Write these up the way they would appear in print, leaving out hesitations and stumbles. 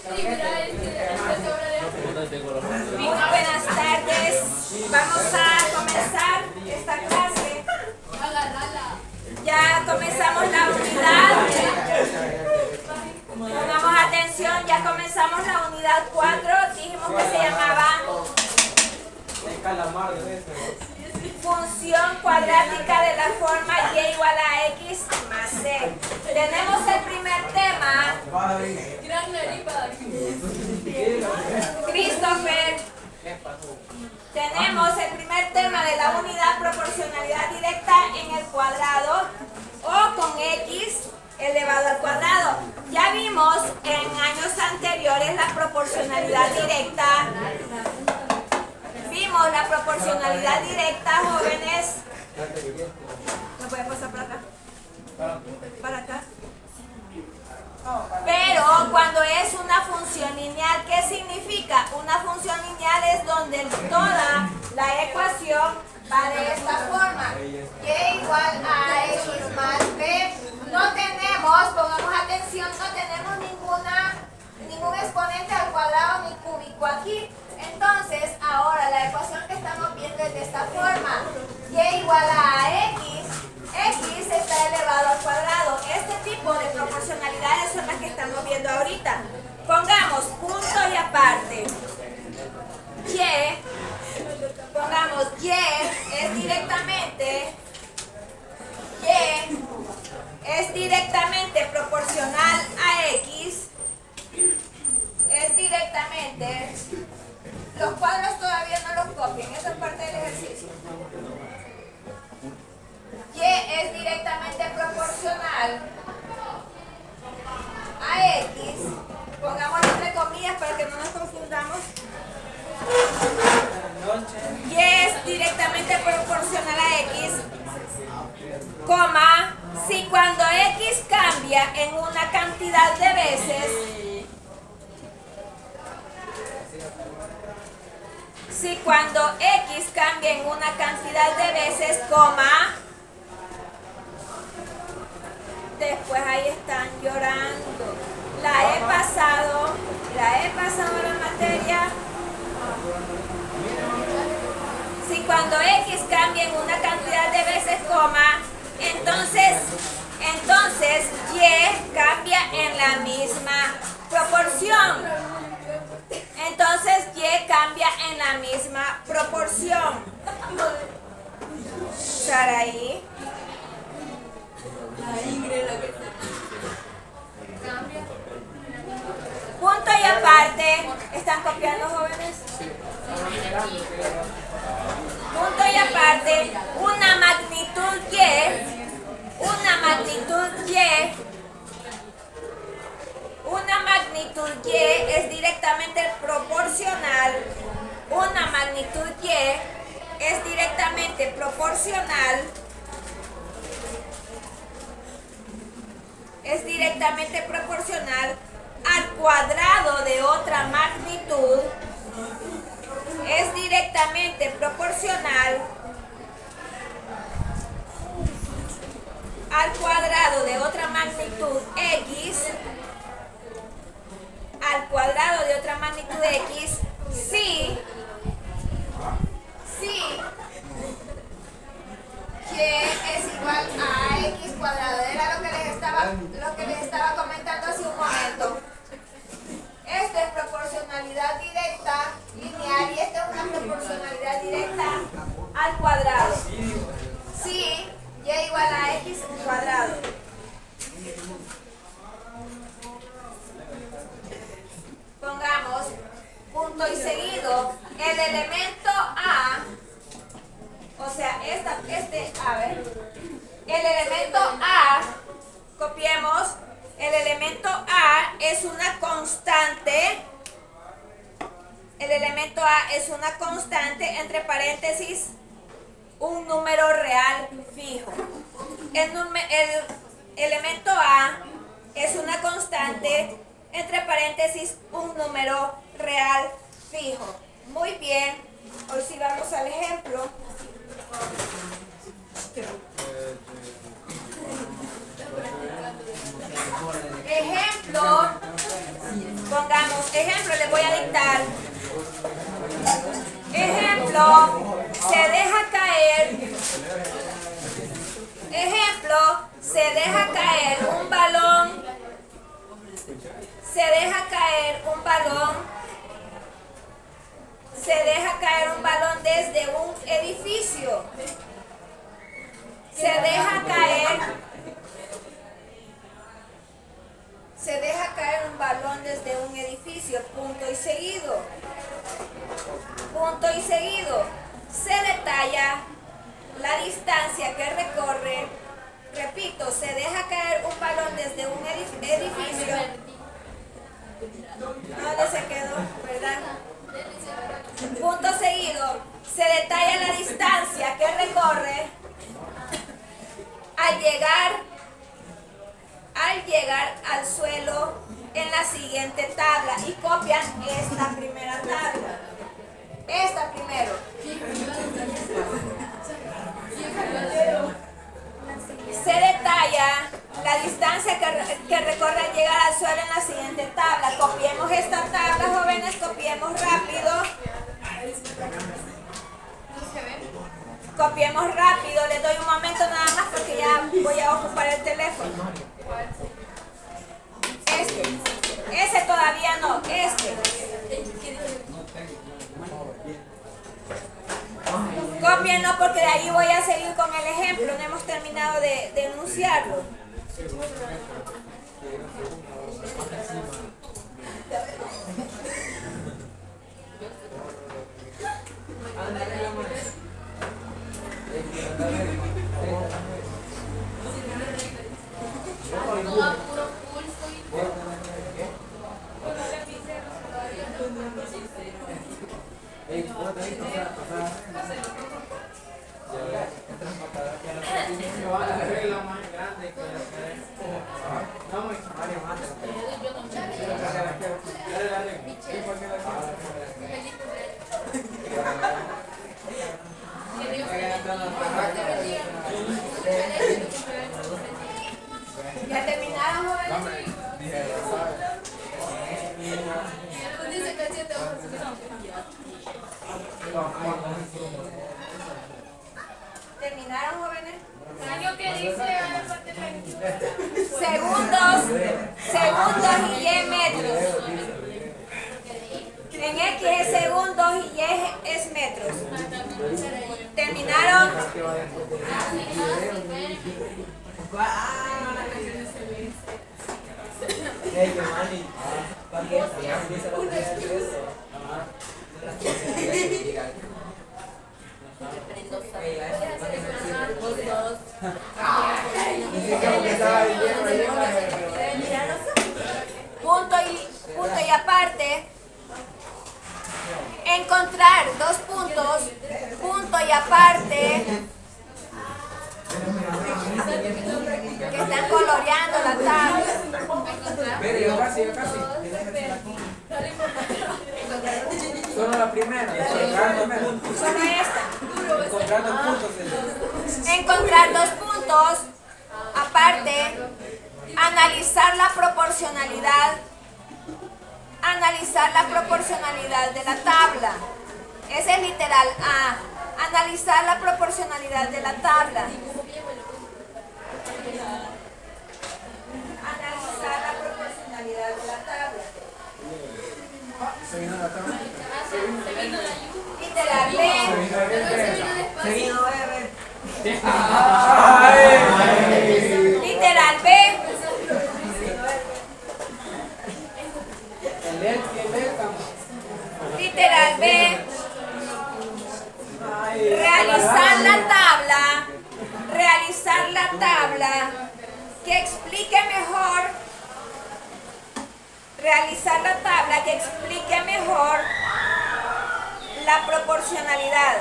Buenas tardes. Vamos a comenzar esta clase. Ya comenzamos la unidad. Pongamos atención, ya comenzamos la unidad 4. Dijimos que se llamaba función cuadrática de la forma y igual a x más c. Tenemos el primer tema. Christopher. Tenemos el primer tema de la unidad proporcionalidad directa en el cuadrado o con x elevado al cuadrado. Ya vimos en años anteriores la proporcionalidad directa. Vimos la proporcionalidad directa, jóvenes. ¿Me puede pasar para acá? ¿Para acá? Pero cuando es una función lineal, ¿qué significa? Una función lineal es donde toda la ecuación va de esta forma. Y igual a x más b. No tenemos, pongamos atención, no tenemos ningún exponente al cuadrado ni cúbico aquí. Entonces, ahora la ecuación que estamos viendo es de esta forma. Y igual a x está elevado al cuadrado. Este tipo de proporcionalidades son las que estamos viendo ahorita. Pongamos punto y aparte. Pongamos y es directamente proporcional a x. Es directamente. Los cuadros todavía no los copien, esa es parte del ejercicio. Y es directamente proporcional a x. Pongámoslo entre comillas para que no nos confundamos. Y es directamente proporcional a x, coma, si cuando x cambia en una cantidad de veces, coma, después ahí están llorando. La he pasado la materia. Si cuando x cambia en una cantidad de veces, coma, entonces y cambia en la misma proporción. Saraí. Punto y aparte. ¿Están copiando, jóvenes? Punto y aparte. Una magnitud y es directamente proporcional. Una magnitud y es directamente proporcional al cuadrado de otra magnitud. Es directamente proporcional al cuadrado de otra magnitud x, si que es igual a x cuadrado. Era lo que les estaba comentando hace un momento. Esto es proporcionalidad directa lineal y esta es una proporcionalidad directa al cuadrado. Si y igual a x cuadrado. Pongamos punto y seguido. El elemento a, o sea, el elemento a, copiemos, el elemento a es una constante. El elemento a es una constante, entre paréntesis, un número real fijo. El elemento a es una constante, entre paréntesis, un número real fijo. Muy bien, hoy sí vamos al ejemplo. Ejemplo, Pongamos, ejemplo, les voy a dictar. Ejemplo, se deja caer. Ejemplo, se deja caer un balón. Se deja caer un balón. Se deja caer un balón desde un edificio. Se deja caer. Se deja caer un balón desde un edificio. Punto y seguido. Punto y seguido. Se detalla la distancia que recorre. Repito, se deja caer un balón desde un edificio. ¿Dónde se quedó? ¿Verdad? Punto seguido. Se detalla la distancia que recorre al llegar al suelo en la siguiente tabla y copian esta primera tabla. Esta primero. Se detalla la distancia que recorre al llegar al suelo en la siguiente tabla. Copiemos esta tabla, jóvenes, copiemos rápido. Copiemos rápido, les doy un momento nada más porque ya voy a ocupar el teléfono. Ese todavía no, Cópienlo porque de ahí voy a seguir con el ejemplo, no hemos terminado de enunciarlo. ¿Ya terminaron, jóvenes? ¿Terminaron, jóvenes? ¿Qué dice? Segundos y Y metros. En X es segundos y Y es metros. ¿Terminaron? Punto y aparte. Encontrar dos puntos. Punto y aparte. Que están coloreando la tabla. Solo la primera. Solo esta. Encontrando puntos. Encontrar dos puntos. Aparte, analizar la proporcionalidad. Analizar la proporcionalidad de la tabla. Ese es literal A. Analizar la proporcionalidad de la tabla. Analizar la proporcionalidad de la tabla. Literal B. Literal B. Literal B. Realizar la tabla que explique mejor. Realizar la tabla que explique mejor la proporcionalidad.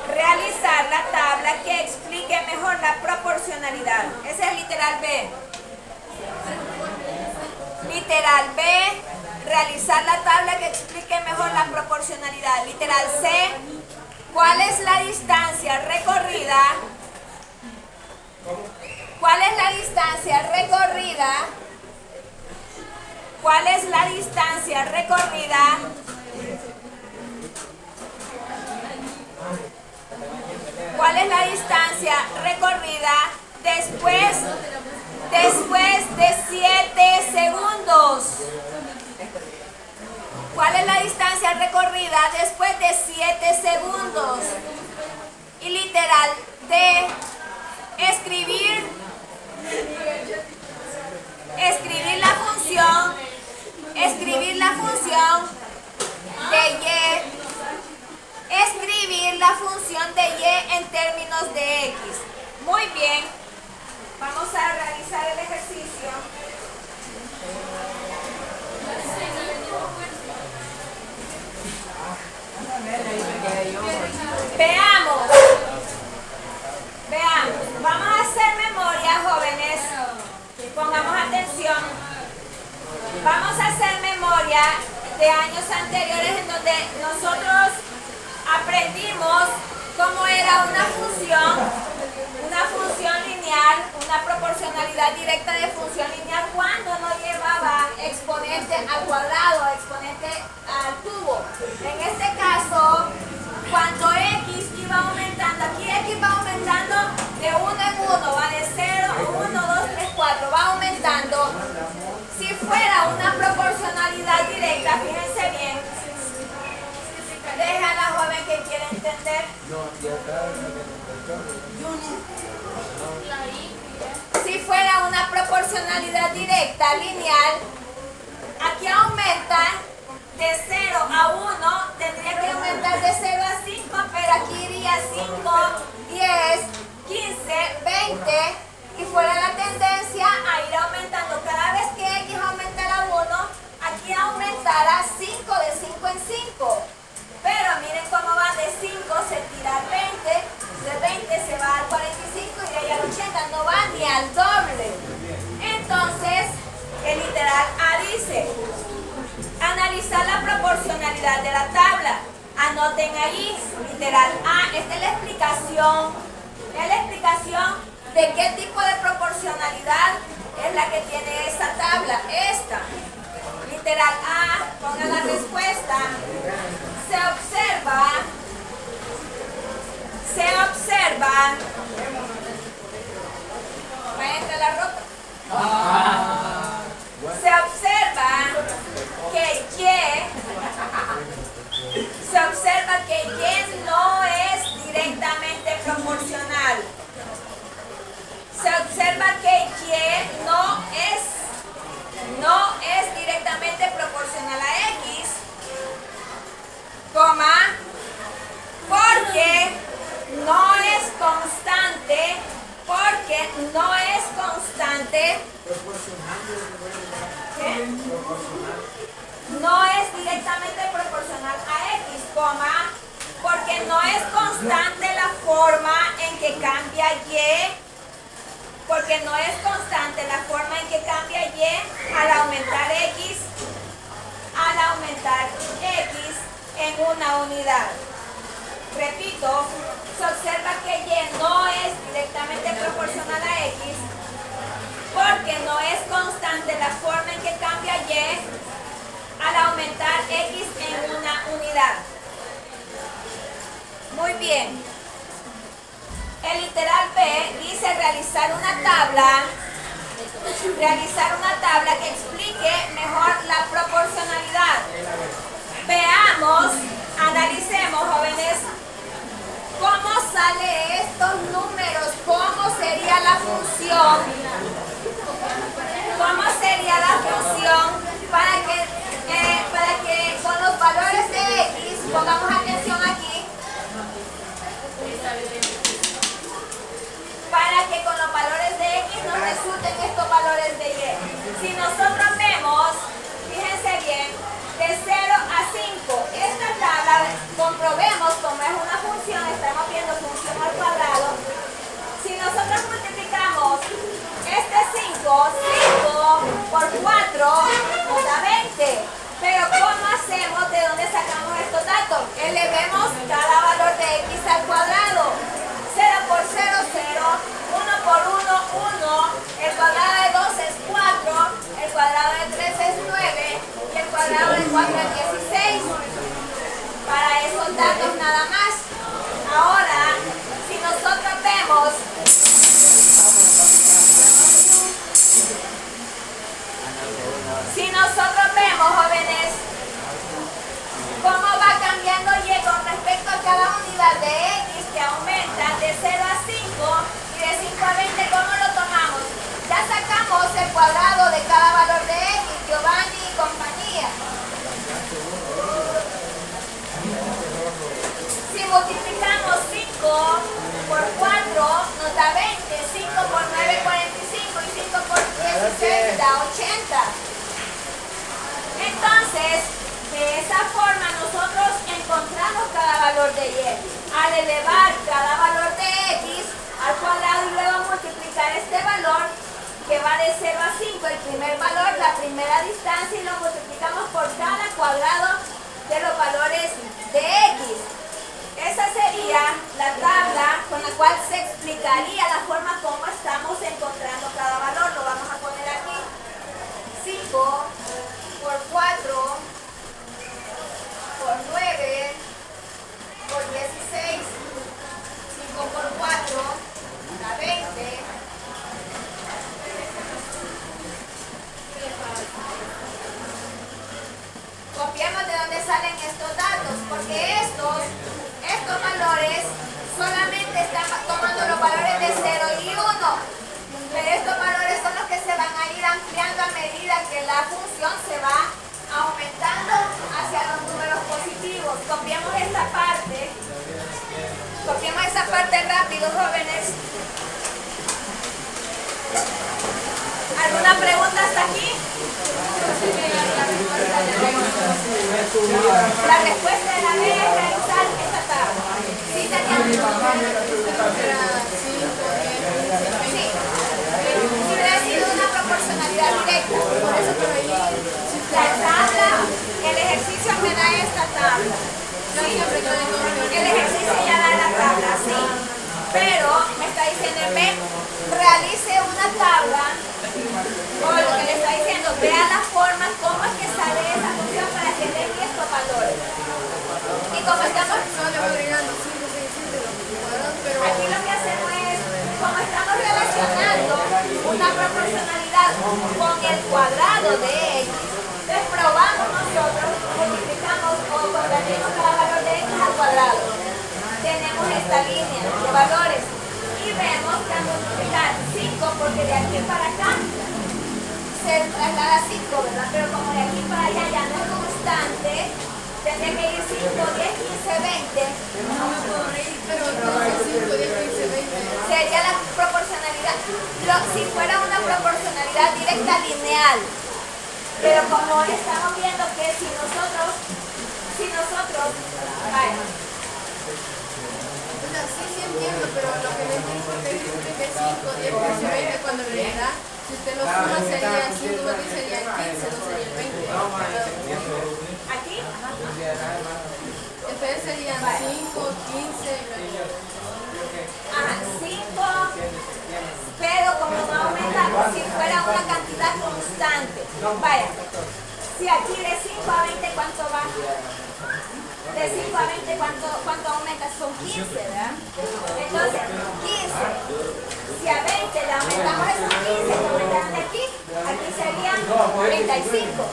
Realizar la tabla que explique mejor la proporcionalidad. Ese es literal B. Literal B. Realizar la tabla que explique mejor la proporcionalidad. Literal C. ¿Cuál es la distancia recorrida? ¿Cuál es la distancia recorrida ¿Cuál es la distancia recorrida? ¿Cuál es la distancia recorrida después de 7 segundos? ¿Cuál es la distancia recorrida después de 7 segundos? Y literal, de escribir la función de y, escribir la función de y en términos de x. Muy bien, vamos a realizar el ejercicio. Veamos, vamos a hacer memoria, jóvenes, pongamos atención. Vamos a hacer memoria de años anteriores en donde nosotros aprendimos cómo era una función lineal, una proporcionalidad directa de función lineal cuando no llevaba exponente al cuadrado, exponente al cubo. En este caso, cuando x iba aumentando, aquí x va aumentando de 1 en 1, va de 0, 1, 2, 3, 4, va aumentando. Si fuera una proporcionalidad directa, fíjense bien, deja a la joven que quiere entender. Si fuera una proporcionalidad directa lineal, aquí aumenta de 0 a 1, tendría que aumentar de 0 a 5, pero aquí iría 5, 10, 15, 20, y fuera la tendencia a ir aumentando. Cada vez que x aumentara 1, aquí aumentará 5 de 5 en 5. Pero miren cómo va, de 5 se tira al 20, de 20 se va al 45 y de ahí al 80, no va ni al doble. Entonces, el literal A dice, analizar la proporcionalidad de la tabla. Anoten ahí, literal A, esta es la explicación. Es la explicación de qué tipo de proporcionalidad es la que tiene esta tabla. Esta. Literal A, pongan la respuesta. Se observa. ¿Va entre la ropa? Se observa que Y no es directamente proporcional. Se observa que Y no es directamente proporcional a X, porque no es constante, ¿qué? No es directamente proporcional a X, porque no es constante la forma en que cambia Y, porque no es constante la forma en que cambia Y al aumentar X en una unidad. Repito, se observa que Y no es directamente proporcional a X, porque no es constante la forma en que cambia Y al aumentar X en una unidad. Muy bien. El literal B dice realizar una tabla que explique mejor la proporcionalidad. Veamos, analicemos, jóvenes, cómo sale estos números, cómo sería la función, para que con los valores de X, pongamos atención aquí, para que con los valores de X nos resulten estos valores de Y. Si nosotros vemos, fíjense bien, de 0 a 5, esta tabla, comprobemos como es una función, estamos viendo función al cuadrado. Si nosotros multiplicamos al 4 al 16. Para esos datos nada más. Ahora, si nosotros vemos jóvenes, cómo va cambiando Y con respecto a cada unidad de X que aumenta de 0 a 5 y de 5 a 20, ¿cómo lo tomamos? Ya sacamos el cuadrado de cada valor de X, Giovanni y compañía. Si multiplicamos 5 por 4 nos da 20, 5 por 9, 45 y 5 por 16 da 80. Entonces, de esa forma nosotros encontramos cada valor de Y. Al elevar cada valor de X al cuadrado y luego multiplicar este valor que va de 0 a 5, el primer valor, la primera distancia, y lo multiplicamos por cada cuadrado de los valores de X. Esa sería la tabla con la cual se explicaría la forma como estamos encontrando cada valor. Lo vamos a poner aquí. 5 por 4 por 9 por 16, 5 por 4 da 20. Copiamos de dónde salen estos datos, porque estos valores solamente están tomando los valores de 0 y 1, pero estos valores son los que se van a ir ampliando a medida que la función se va aumentando hacia los números positivos. Copiamos esta parte rápido, jóvenes. ¿Alguna pregunta hasta aquí? La respuesta de la B es realizar esta tabla. ¿Sí, Tatiana? Sí. Si hubiera sido una proporcionalidad directa. Por eso por ahí la tabla, el ejercicio me da esta tabla. El ejercicio ya da la tabla, sí. Pero me está diciendo, realice una tabla, o lo que le está diciendo, vea la forma, cómo es que sale esa función para que den estos valores. Y como estamos, aquí lo que hacemos es, como estamos relacionando una proporcionalidad con el cuadrado de X, entonces probamos nosotros, multiplicamos o convertimos cada valor de X al cuadrado. Tenemos esta línea de valores y vemos que al multiplicar 5, porque de aquí para acá se traslada 5, ¿verdad? Pero como de aquí para allá ya no es constante, tendría que ir 5, 10, 15, 20. Pero entonces 5, 10, 15, 20. Sería la proporcionalidad, si fuera una proporcionalidad directa lineal. Pero como estamos viendo que si nosotros, vaya. O sea, sí entiendo, pero lo que no entiendo es por qué dice que 5, 10, 15, 20, cuando en realidad, si usted lo suma sería 5, más 10 sería 15, no sería el 20. ¿Aquí? Entonces serían 5, 15, Ajá, 5, pero como no aumentamos, si fuera una cantidad constante. Vaya, si aquí de 5 a 20, ¿cuánto va? De 5 a 20, ¿cuánto aumenta? Son 15, ¿verdad? Entonces, 15. Si a 20 le aumentamos esos 15 que aumentaron de aquí serían 35.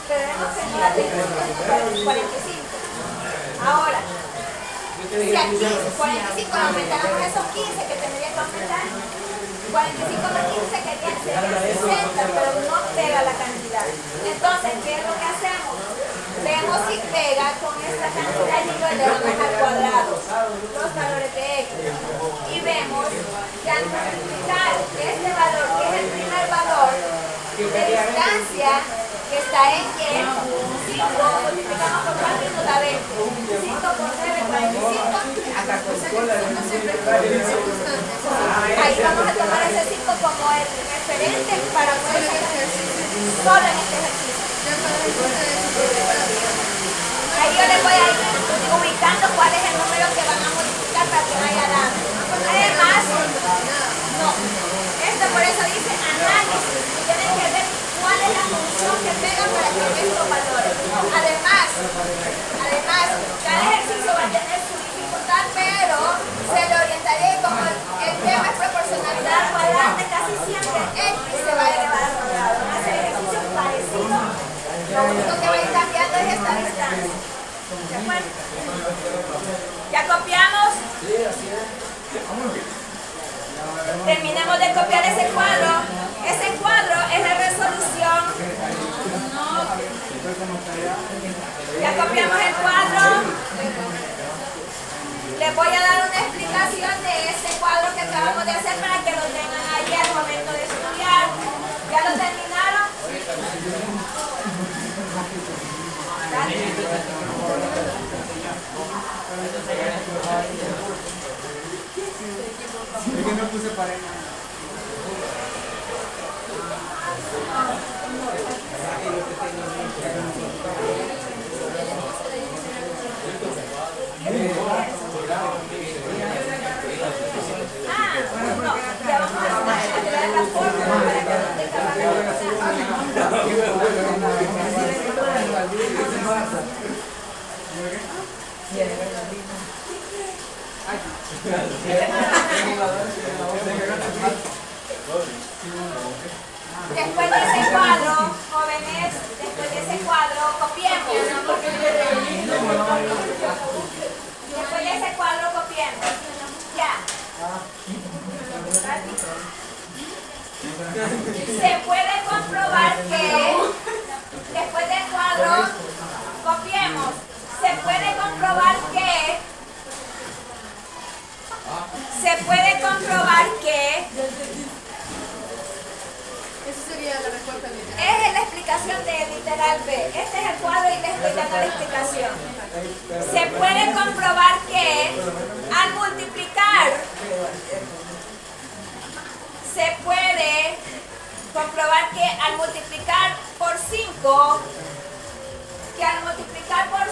Pero vemos que no da 35, 45. Ahora, si aquí 45 le aumentáramos esos 15 que tendría que aumentar, 45 más 15 serían 60, pero no pega la cantidad. Entonces, ¿qué es lo que hacemos? Vemos si pega con esta cantidad y lo elevamos al cuadrado, los valores de X. Y vemos que al multiplicar este valor, que es el primer valor de distancia que está en Y, 5 multiplicamos por 4 y nos da 20. 5 por 9, 45. Ahí vamos a tomar ese 5 como el referente para poder solo en este ejercicio. Ahí yo les voy a ir ubicando cuál es el número que van a multiplicar para que vaya dando. Además, no, esto por eso dice análisis. Tienen que ver cuál es la función que pega para que estos valores. Además, ¿De acuerdo? ¿Ya copiamos? Sí, así es. Terminemos de copiar ese cuadro. Ese cuadro es la resolución. Ya copiamos el cuadro. Les voy a dar una explicación de este cuadro que acabamos de hacer para que lo tengan ahí al momento de estudiar. ¿Ya lo terminaron? Es que no puse pareja. No, ya vamos a crear la fórmula para que no tenga Después de ese cuadro, jóvenes, después de ese cuadro, copiemos. Después de ese cuadro, copiemos. Ya. Se puede comprobar que después del cuadro, copiemos. Se puede comprobar que Esa sería la respuesta literal. es la explicación de literal B. Este es el cuadro y les estoy dando la explicación. Se puede comprobar que al multiplicar por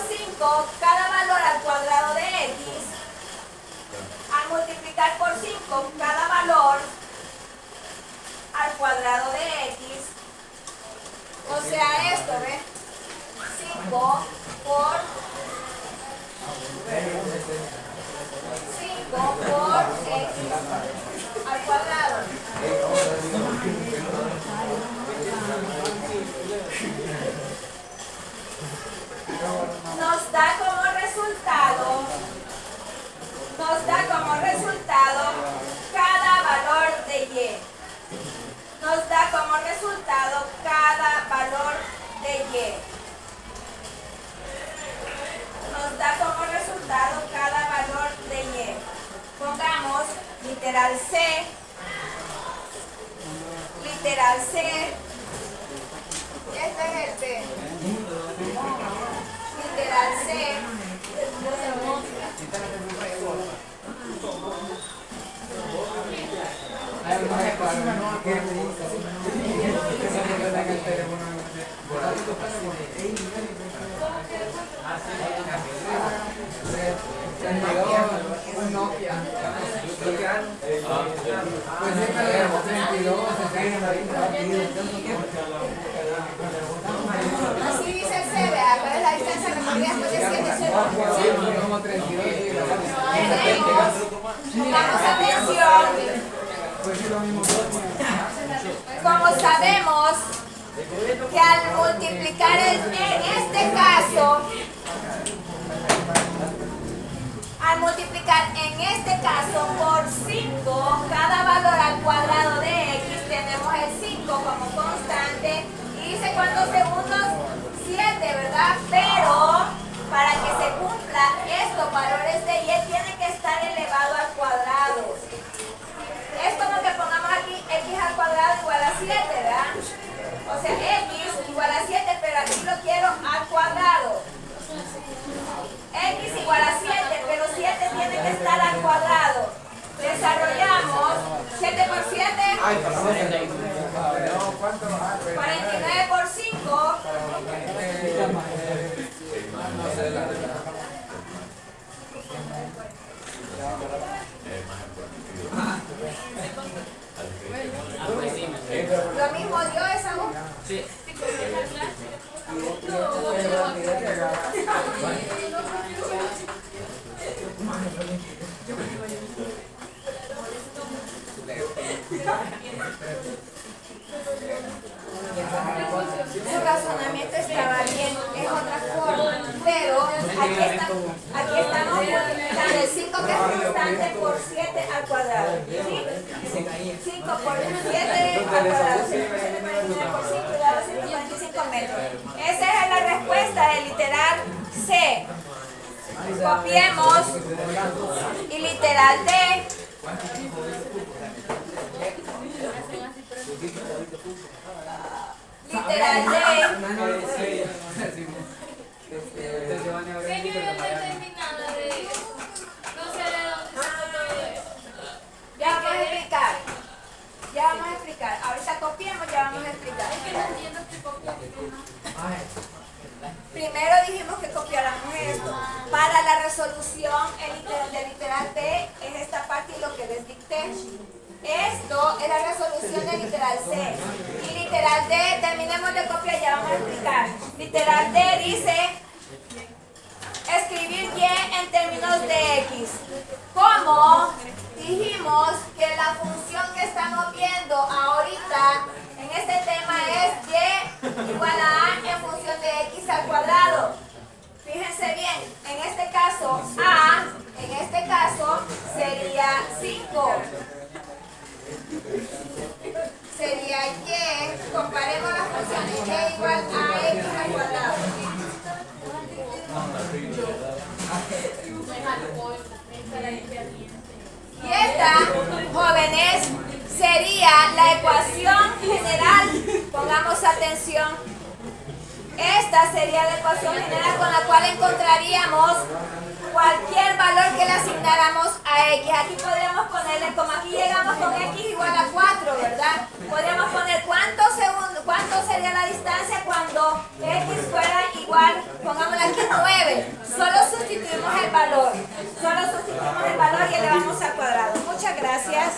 5, cada valor al cuadrado de x, al multiplicar por 5 cada valor al cuadrado de x, o sea esto, ¿ves? 5 por 5 por x al cuadrado. Nos da como resultado cada valor de y. Nos da como resultado cada valor de y. Nos da como resultado cada valor de y. Pongamos literal C. Literal C. Este es el B. Literal C. Un Nokia. Pues siempre le damos 32, 60, 20. Así dice el C, vea, ¿cuál es la distancia recorrida después de 7 segundos? Como 32. Pongamos atención. Pues sí, lo mismo. Como sabemos que al multiplicar en este caso por 5 cada valor al cuadrado de x, tenemos el 5 como constante y dice cuántos segundos, 7, ¿verdad? Pero para que se cumpla estos valores de y tiene que estar elevado al cuadrado. Es como que pongamos aquí x al cuadrado igual a 7, ¿verdad? O sea, x igual a 7, pero aquí lo quiero al cuadrado. X igual a 7, pero 7 tiene que estar al cuadrado. Desarrollamos 7 por 7. 49 por 5. Lo mismo dio esa voz. Sí. Su razonamiento estaba bien, es otra forma, pero hay Aquí estamos multiplicando el 5 que es constante por 7 al cuadrado. ¿Sí? 5 por 7 al cuadrado. 149 por 5 igual a 145 metros. Esa es la respuesta del literal C. Copiemos y literal D. Literal D. Ya vamos a explicar. Ya vamos a explicar. Ahorita copiemos, ya vamos a explicar. Primero dijimos que copiáramos esto. Para la resolución del literal D es esta parte y lo que les dicté. Esto es la resolución del literal C. Y literal D, terminemos de copiar, ya vamos a explicar. Literal D dice escribir Y en términos de X. Como dijimos que la función que estamos viendo ahorita en este tema es Y igual a en función de X al cuadrado. Fíjense bien, en este caso sería 5. Sería Y, comparemos las funciones Y igual a X al cuadrado. Y esta, jóvenes, sería la ecuación general. Pongamos atención. Esta sería la ecuación general con la cual encontraríamos cualquier valor que le asignáramos a X. Aquí podríamos ponerle, como aquí llegamos con X igual a 4, ¿verdad? Podríamos poner cuánto sería la distancia cuando X fuera igual, pongámosle aquí 9. Solo sustituimos el valor y elevamos al cuadrado. Muchas gracias.